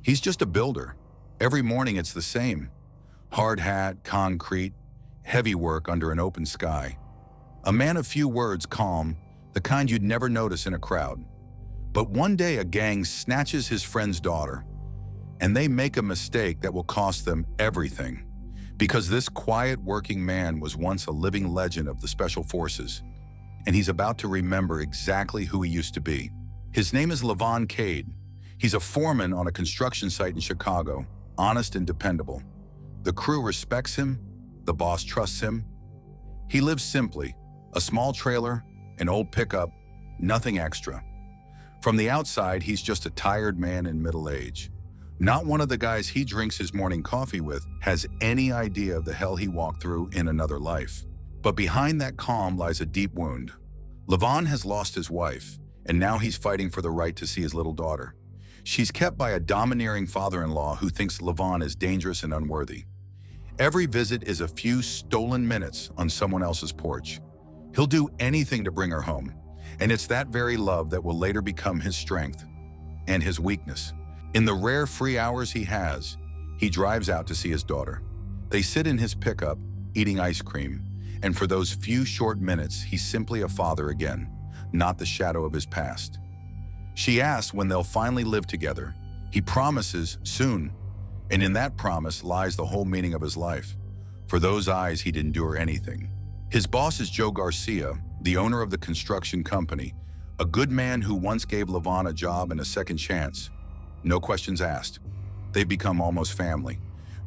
He's just a builder. Every morning it's the same. Hard hat, concrete, heavy work under an open sky. A man of few words, calm, the kind you'd never notice in a crowd. But one day a gang snatches his friend's daughter, and they make a mistake that will cost them everything. Because this quiet working man was once a living legend of the Special Forces, and he's about to remember exactly who he used to be. His name is Levon Cade. He's a foreman on a construction site in Chicago, honest and dependable. The crew respects him, the boss trusts him. He lives simply, a small trailer, an old pickup, nothing extra. From the outside, he's just a tired man in middle age. Not one of the guys he drinks his morning coffee with has any idea of the hell he walked through in another life. But behind that calm lies a deep wound. Levon has lost his wife, and now he's fighting for the right to see his little daughter. She's kept by a domineering father-in-law who thinks Levon is dangerous and unworthy. Every visit is a few stolen minutes on someone else's porch. He'll do anything to bring her home, and it's that very love that will later become his strength and his weakness. In the rare free hours he has, he drives out to see his daughter. They sit in his pickup, eating ice cream, and for those few short minutes, he's simply a father again, not the shadow of his past. She asks when they'll finally live together. He promises soon, and in that promise lies the whole meaning of his life. For those eyes, he'd endure anything. His boss is Joe Garcia, the owner of the construction company, a good man who once gave Levon a job and a second chance. No questions asked. They've become almost family.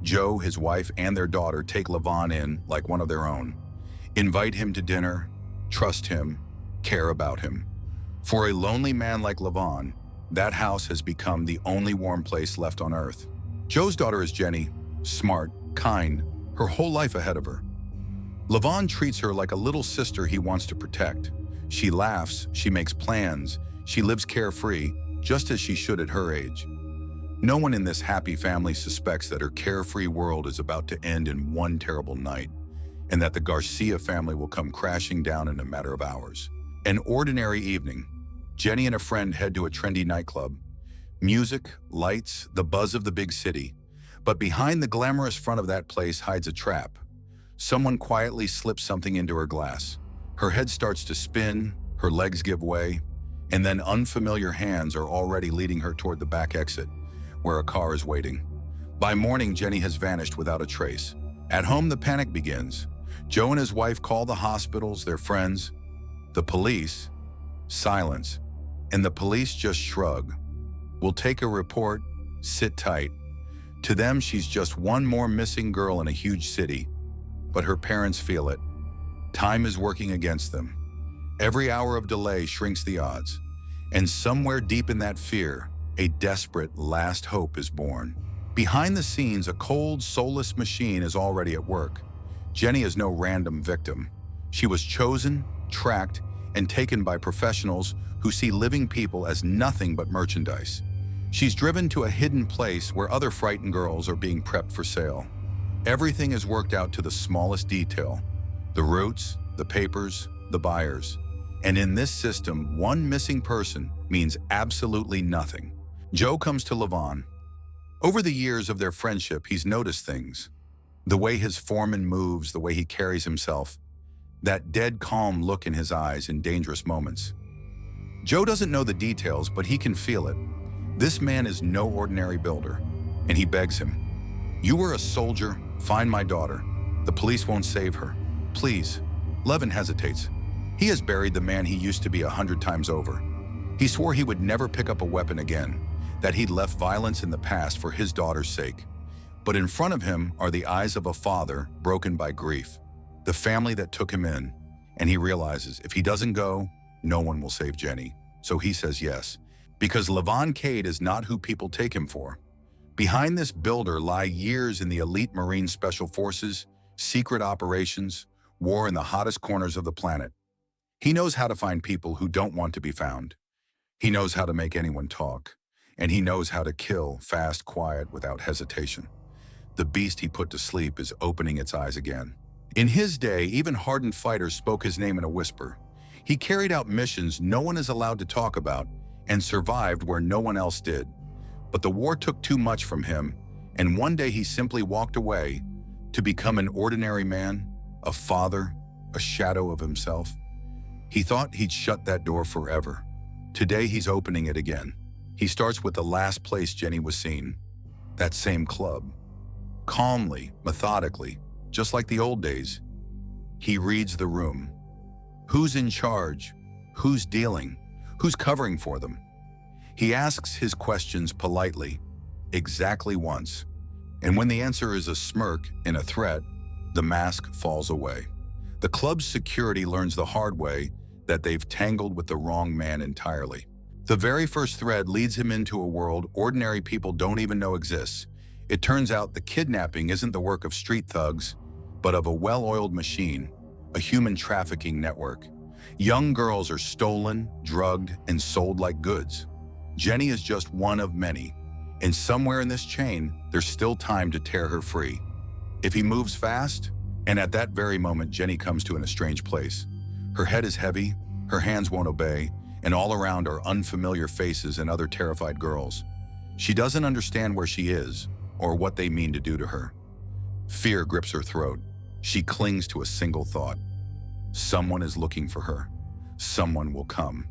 Joe, his wife, and their daughter take Levon in like one of their own. Invite him to dinner, trust him, care about him. For a lonely man like Levon, that house has become the only warm place left on earth. Joe's daughter is Jenny, smart, kind, her whole life ahead of her. Levon treats her like a little sister he wants to protect. She laughs, she makes plans, she lives carefree, just as she should at her age. No one in this happy family suspects that her carefree world is about to end in one terrible night, and that the Garcia family will come crashing down in a matter of hours. An ordinary evening, Jenny and a friend head to a trendy nightclub. Music, lights, the buzz of the big city. But behind the glamorous front of that place hides a trap. Someone quietly slips something into her glass. Her head starts to spin, her legs give way, and then unfamiliar hands are already leading her toward the back exit, where a car is waiting. By morning, Jenny has vanished without a trace. At home, the panic begins. Joe and his wife call the hospitals, their friends. The police, silence. And the police just shrug. We'll take a report, sit tight. To them, she's just one more missing girl in a huge city. But her parents feel it. Time is working against them. Every hour of delay shrinks the odds. And somewhere deep in that fear, a desperate last hope is born. Behind the scenes, a cold, soulless machine is already at work. Jenny is no random victim. She was chosen, tracked, and taken by professionals who see living people as nothing but merchandise. She's driven to a hidden place where other frightened girls are being prepped for sale. Everything is worked out to the smallest detail. The routes, the papers, the buyers. And in this system, one missing person means absolutely nothing. Joe comes to Levon. Over the years of their friendship, he's noticed things. The way his foreman moves, the way he carries himself, that dead calm look in his eyes in dangerous moments. Joe doesn't know the details, but he can feel it. This man is no ordinary builder, and he begs him. You were a soldier, find my daughter. The police won't save her. Please. Levon hesitates. He has buried the man he used to be 100 times over. He swore he would never pick up a weapon again, that he'd left violence in the past for his daughter's sake. But in front of him are the eyes of a father broken by grief, the family that took him in, and he realizes if he doesn't go, no one will save Jenny. So he says yes, because Levon Cade is not who people take him for. Behind this builder lie years in the elite Marine Special Forces, secret operations, war in the hottest corners of the planet. He knows how to find people who don't want to be found. He knows how to make anyone talk. And he knows how to kill fast, quiet, without hesitation. The beast he put to sleep is opening its eyes again. In his day, even hardened fighters spoke his name in a whisper. He carried out missions no one is allowed to talk about and survived where no one else did. But the war took too much from him, and one day he simply walked away to become an ordinary man, a father, a shadow of himself. He thought he'd shut that door forever. Today he's opening it again. He starts with the last place Jenny was seen, that same club. Calmly, methodically, just like the old days, he reads the room. Who's in charge? Who's dealing? Who's covering for them? He asks his questions politely, exactly once. And when the answer is a smirk and a threat, the mask falls away. The club's security learns the hard way that they've tangled with the wrong man entirely. The very first thread leads him into a world ordinary people don't even know exists. It turns out the kidnapping isn't the work of street thugs, but of a well-oiled machine, a human trafficking network. Young girls are stolen, drugged, and sold like goods. Jenny is just one of many, and somewhere in this chain, there's still time to tear her free. If he moves fast, and at that very moment, Jenny comes to an estranged place. Her head is heavy, her hands won't obey, and all around are unfamiliar faces and other terrified girls. She doesn't understand where she is, or what they mean to do to her. Fear grips her throat. She clings to a single thought. Someone is looking for her. Someone will come.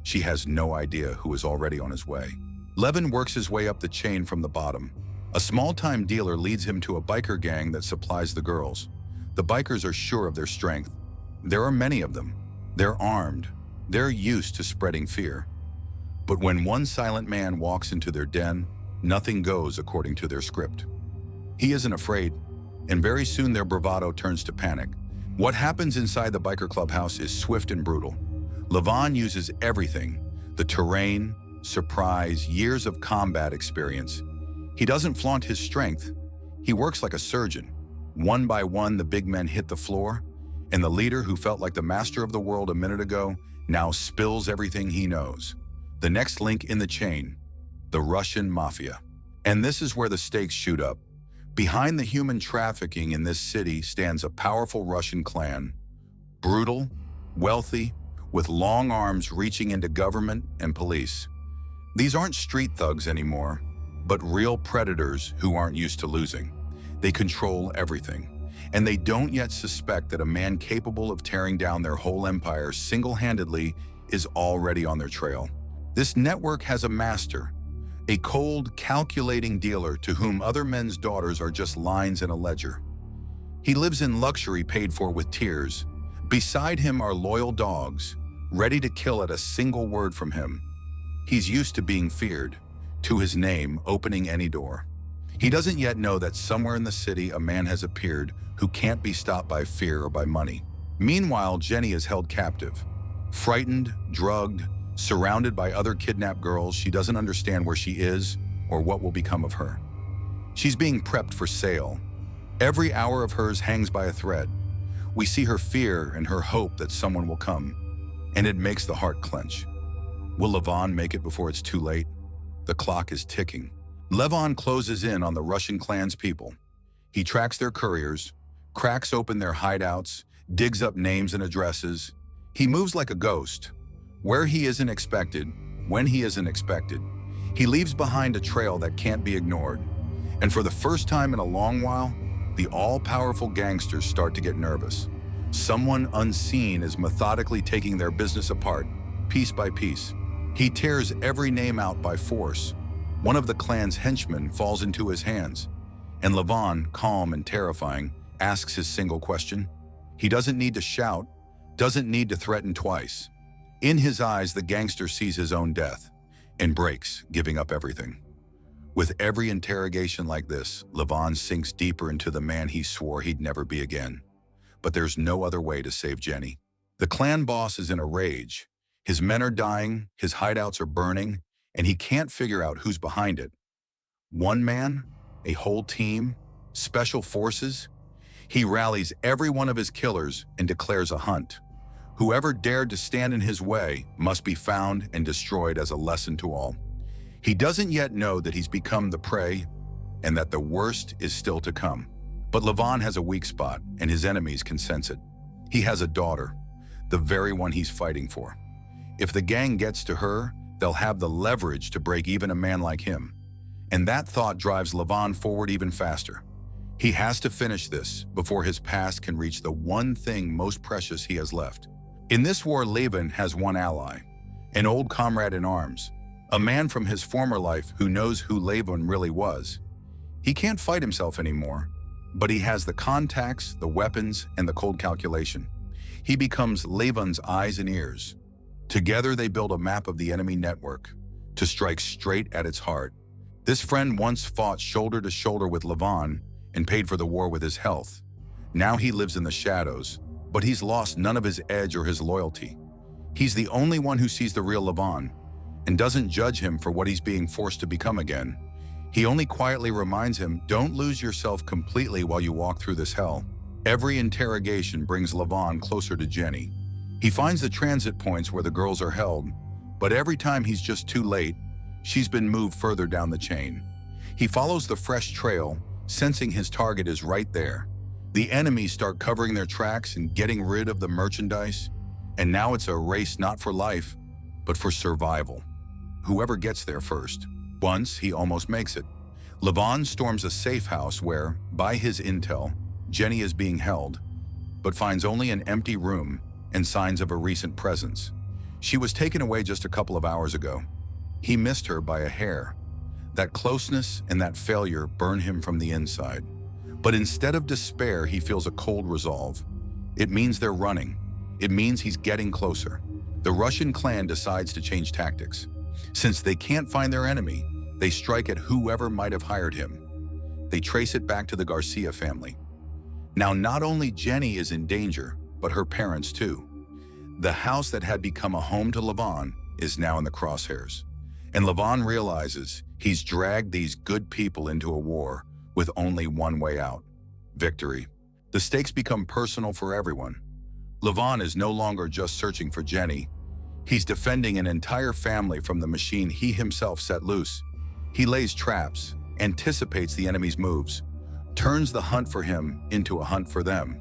She has no idea who is already on his way. Levon works his way up the chain from the bottom. A small-time dealer leads him to a biker gang that supplies the girls. The bikers are sure of their strength. There are many of them. They're armed. They're used to spreading fear. But when one silent man walks into their den, nothing goes according to their script. He isn't afraid, and very soon their bravado turns to panic. What happens inside the biker clubhouse is swift and brutal. Levon uses everything: the terrain, surprise, years of combat experience. He doesn't flaunt his strength. He works like a surgeon. One by one, the big men hit the floor, and the leader, who felt like the master of the world a minute ago, now spills everything he knows. The next link in the chain, the Russian mafia. And this is where the stakes shoot up. Behind the human trafficking in this city stands a powerful Russian clan. Brutal, wealthy, with long arms reaching into government and police. These aren't street thugs anymore, but real predators who aren't used to losing. They control everything, and they don't yet suspect that a man capable of tearing down their whole empire single-handedly is already on their trail. This network has a master, a cold, calculating dealer to whom other men's daughters are just lines in a ledger. He lives in luxury paid for with tears. Beside him are loyal dogs, ready to kill at a single word from him. He's used to being feared, to his name opening any door. He doesn't yet know that somewhere in the city a man has appeared who can't be stopped by fear or by money. Meanwhile, Jenny is held captive. Frightened, drugged, surrounded by other kidnapped girls, she doesn't understand where she is or what will become of her. She's being prepped for sale. Every hour of hers hangs by a thread. We see her fear and her hope that someone will come, and it makes the heart clench. Will Levon make it before it's too late? The clock is ticking. Levon closes in on the Russian clan's people. He tracks their couriers, cracks open their hideouts, digs up names and addresses. He moves like a ghost, where he isn't expected, when he isn't expected. He leaves behind a trail that can't be ignored. And for the first time in a long while, the all-powerful gangsters start to get nervous. Someone unseen is methodically taking their business apart, piece by piece. He tears every name out by force. One of the clan's henchmen falls into his hands, and Levon, calm and terrifying, asks his single question. He doesn't need to shout, doesn't need to threaten twice. In his eyes, the gangster sees his own death and breaks, giving up everything. With every interrogation like this, Levon sinks deeper into the man he swore he'd never be again. But there's no other way to save Jenny. The clan boss is in a rage. His men are dying, his hideouts are burning, and he can't figure out who's behind it. One man? A whole team? Special forces? He rallies every one of his killers and declares a hunt. Whoever dared to stand in his way must be found and destroyed as a lesson to all. He doesn't yet know that he's become the prey and that the worst is still to come. But Levon has a weak spot, and his enemies can sense it. He has a daughter, the very one he's fighting for. If the gang gets to her, they'll have the leverage to break even a man like him. And that thought drives Levon forward even faster. He has to finish this before his past can reach the one thing most precious he has left. In this war, Levon has one ally, an old comrade in arms, a man from his former life who knows who Levon really was. He can't fight himself anymore, but he has the contacts, the weapons, and the cold calculation. He becomes Levon's eyes and ears. Together they build a map of the enemy network to strike straight at its heart. This friend once fought shoulder to shoulder with Levon and paid for the war with his health. Now he lives in the shadows, but he's lost none of his edge or his loyalty. He's the only one who sees the real Levon and doesn't judge him for what he's being forced to become again. He only quietly reminds him, don't lose yourself completely while you walk through this hell. Every interrogation brings Levon closer to Jenny. He finds the transit points where the girls are held, but every time he's just too late, she's been moved further down the chain. He follows the fresh trail, sensing his target is right there. The enemies start covering their tracks and getting rid of the merchandise, and now it's a race not for life, but for survival. Whoever gets there first. Once, he almost makes it. Levon storms a safe house where, by his intel, Jenny is being held, but finds only an empty room and signs of a recent presence. She was taken away just a couple of hours ago. He missed her by a hair. That closeness and that failure burn him from the inside. But instead of despair, he feels a cold resolve. It means they're running. It means he's getting closer. The Russian clan decides to change tactics. Since they can't find their enemy, they strike at whoever might have hired him. They trace it back to the Garcia family. Now, not only Jenny is in danger, but her parents too. The house that had become a home to Levon is now in the crosshairs. And Levon realizes he's dragged these good people into a war with only one way out: victory. The stakes become personal for everyone. Levon is no longer just searching for Jenny. He's defending an entire family from the machine he himself set loose. He lays traps, anticipates the enemy's moves, turns the hunt for him into a hunt for them.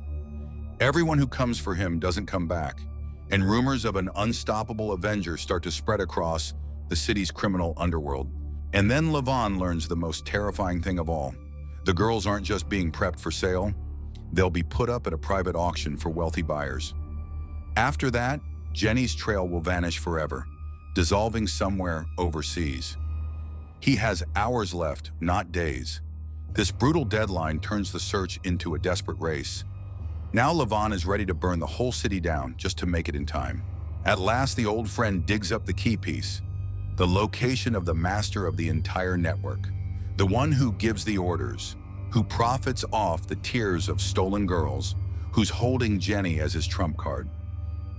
Everyone who comes for him doesn't come back, and rumors of an unstoppable avenger start to spread across the city's criminal underworld. And then Levon learns the most terrifying thing of all. The girls aren't just being prepped for sale, they'll be put up at a private auction for wealthy buyers. After that, Jenny's trail will vanish forever, dissolving somewhere overseas. He has hours left, not days. This brutal deadline turns the search into a desperate race. Now Levon is ready to burn the whole city down just to make it in time. At last, the old friend digs up the key piece, the location of the master of the entire network, the one who gives the orders, who profits off the tears of stolen girls, who's holding Jenny as his trump card.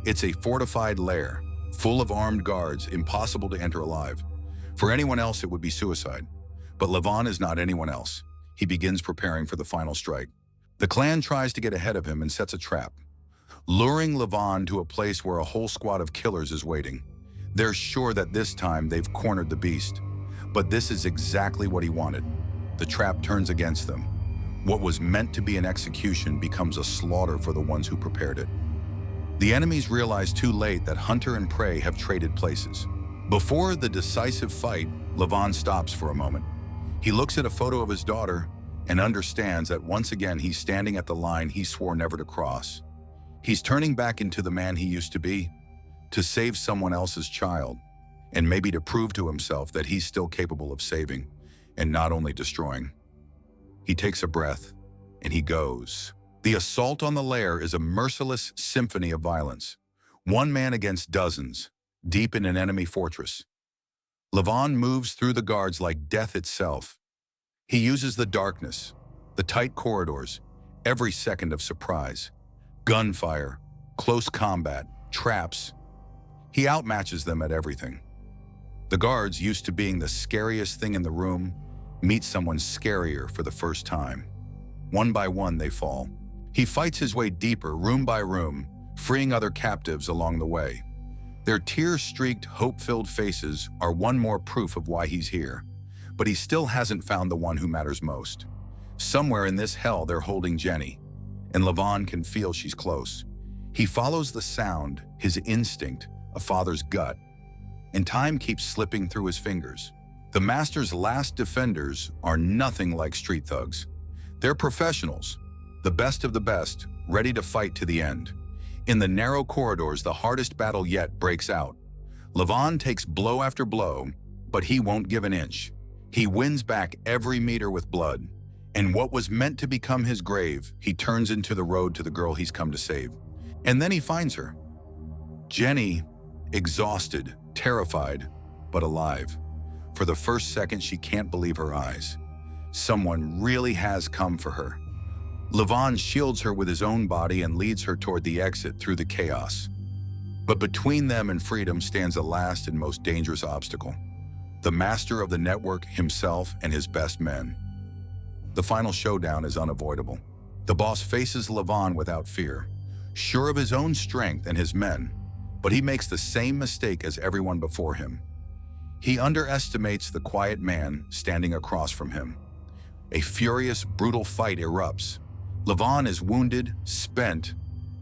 It's a fortified lair, full of armed guards, impossible to enter alive. For anyone else, it would be suicide. But Levon is not anyone else. He begins preparing for the final strike. The clan tries to get ahead of him and sets a trap, luring Levon to a place where a whole squad of killers is waiting. They're sure that this time they've cornered the beast. But this is exactly what he wanted. The trap turns against them. What was meant to be an execution becomes a slaughter for the ones who prepared it. The enemies realize too late that hunter and prey have traded places. Before the decisive fight, Levon stops for a moment. He looks at a photo of his daughter and understands that once again he's standing at the line he swore never to cross. He's turning back into the man he used to be, to save someone else's child, and maybe to prove to himself that he's still capable of saving and not only destroying. He takes a breath and he goes. The assault on the lair is a merciless symphony of violence. One man against dozens, deep in an enemy fortress. Levon moves through the guards like death itself. He uses the darkness, the tight corridors, every second of surprise. Gunfire, close combat, traps. He outmatches them at everything. The guards, used to being the scariest thing in the room, meet someone scarier for the first time. One by one, they fall. He fights his way deeper, room by room, freeing other captives along the way. Their tear-streaked, hope-filled faces are one more proof of why he's here. But he still hasn't found the one who matters most. Somewhere in this hell, they're holding Jenny, and Levon can feel she's close. He follows the sound, his instinct, a father's gut, and time keeps slipping through his fingers. The master's last defenders are nothing like street thugs. They're professionals, the best of the best, ready to fight to the end. In the narrow corridors, the hardest battle yet breaks out. Levon takes blow after blow, but he won't give an inch. He wins back every meter with blood. And what was meant to become his grave, he turns into the road to the girl he's come to save. And then he finds her. Jenny, exhausted, terrified, but alive. For the first second, she can't believe her eyes. Someone really has come for her. Levon shields her with his own body and leads her toward the exit through the chaos. But between them and freedom stands the last and most dangerous obstacle. The master of the network himself and his best men. The final showdown is unavoidable. The boss faces Levon without fear, sure of his own strength and his men, but he makes the same mistake as everyone before him. He underestimates the quiet man standing across from him. A furious, brutal fight erupts. Levon is wounded, spent,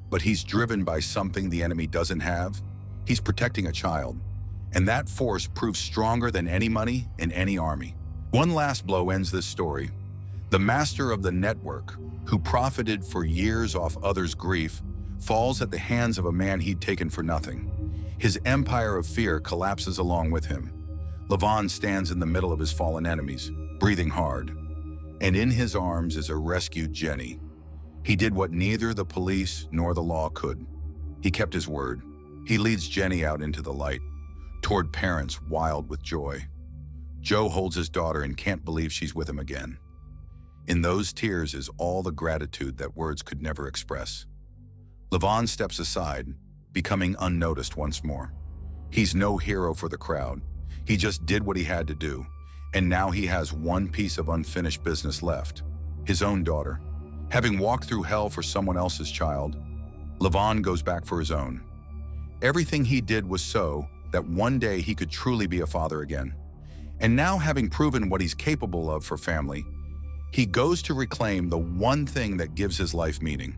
but he's driven by something the enemy doesn't have. He's protecting a child, and that force proves stronger than any money in any army. One last blow ends this story. The master of the network, who profited for years off others' grief, falls at the hands of a man he'd taken for nothing. His empire of fear collapses along with him. Levon stands in the middle of his fallen enemies, breathing hard. And in his arms is a rescued Jenny. He did what neither the police nor the law could. He kept his word. He leads Jenny out into the light, toward parents wild with joy. Joe holds his daughter and can't believe she's with him again. In those tears is all the gratitude that words could never express. Levon steps aside, becoming unnoticed once more. He's no hero for the crowd. He just did what he had to do, and now he has one piece of unfinished business left, his own daughter. Having walked through hell for someone else's child, Levon goes back for his own. Everything he did was so that one day he could truly be a father again. And now, having proven what he's capable of for family, he goes to reclaim the one thing that gives his life meaning.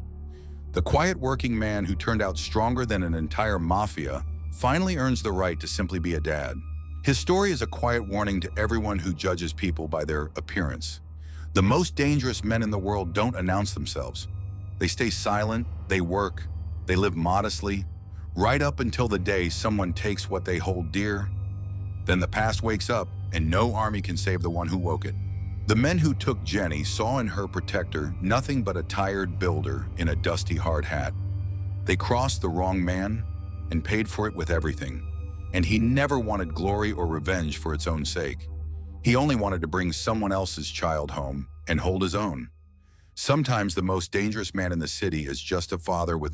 The quiet working man who turned out stronger than an entire mafia finally earns the right to simply be a dad. His story is a quiet warning to everyone who judges people by their appearance. The most dangerous men in the world don't announce themselves. They stay silent, they work, they live modestly, right up until the day someone takes what they hold dear. Then the past wakes up, and no army can save the one who woke it. The men who took Jenny saw in her protector nothing but a tired builder in a dusty hard hat. They crossed the wrong man and paid for it with everything. And he never wanted glory or revenge for its own sake. He only wanted to bring someone else's child home and hold his own. Sometimes the most dangerous man in the city is just a father with